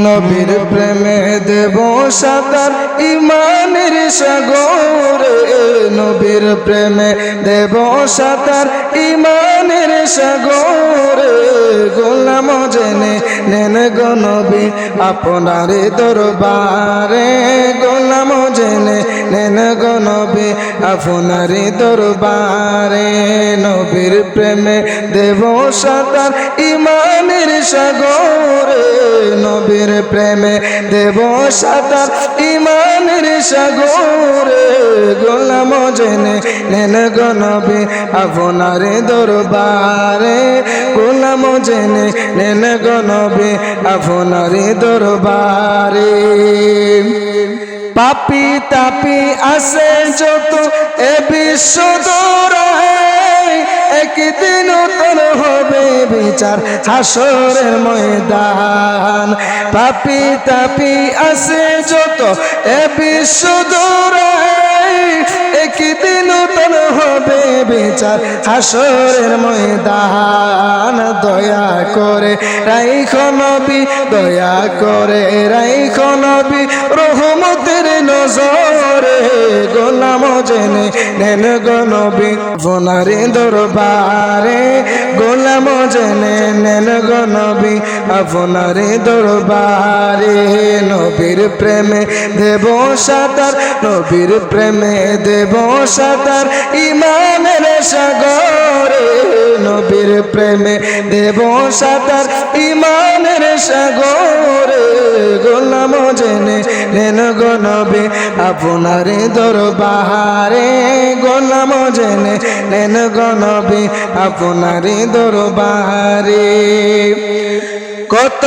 নবীর প্রেমে দেব সাঁতার ইমানের সাগরে, নবীর প্রেমে দেব সাঁতার ইমানের সাগরে। গোলাম জেনে নেন গো নবী আপনার দরবারে, গোলাম জেনে নেন গো নবী আপনার দরবারে। নবীর প্রেমে দেব সাঁতার ইমানের সাগরে, নবীর প্রেমে দেব সাঁতার ইমানের সাগরে। গোলাম জেনে নেন গো নবী আপনার দরবারে, গোলাম জেনে নেন গো নবী আপনার দরবারে। পাপি তাপি আছে যত এ বিশ্ব দৌড়ায়, একদিন তোর হবে বিচার হাসরের ময়দান। পাপি তাপি আছে যত এ বিশ্ব দৌড়ায়, একদিন তোর হবে বিচার হাসরের ময়দান। দয়া করে রাইখো নবী, দয়া করে রাইখো নবী রহমতের নজরে। গোলাম জেনে নেন গো নবী আপনার দরবারে, গোলাম জেনে নেন গো নবী আপনার দরবারে। নবীর প্রেমে দেব সাঁতার, নবীর প্রেমে দেব সাঁতার ইমানের সাগরে, নবীর প্রেমে দেব সাঁতার ইমানের সাগরে। গোলাম জেনে নেন গো নবী আপনার দরবারে, গোলাম জেনে নেন গো নবী আপনার দরবারে। কত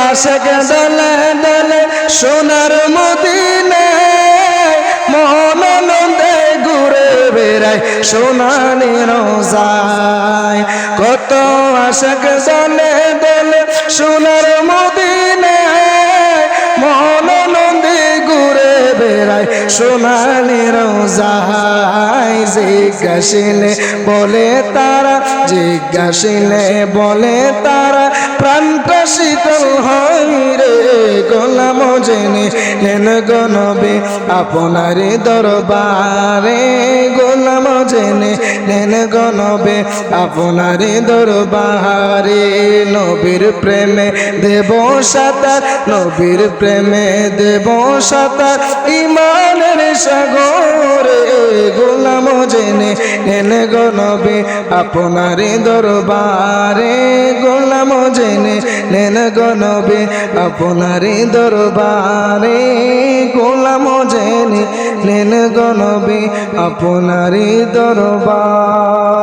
আশাক দলে দলে সোনার মদিনায়, মন নন্দে ঘুরে বেড়ায় সোনালি রোজায়। কত আশাক দলে দলে সোনার মদিনায়, মন নন্দে ঘুরে বেড়ায় সোনালি রোজায়। জিজ্ঞাসিলে বলে তারা, জিজ্ঞাসিলে বলে তারা প্রাণটা শীতল হয় রে। গোলাম জেনে নেন গো নবী আপনার দরবারে, গোলাম জেনে নেন গো নবী আপনার দরবারে। নবীর প্রেমে দেব সাঁতার, নবীর প্রেমে দেব সাঁতার ইমানের সাগরে। গোলাম জেনে নেন গো নবী আপনার দরবারে, গোলাম জেনে নেন গো নবী আপনার দরবারে, গোলাম জেনে নেন গো নবী আপনার দরবার।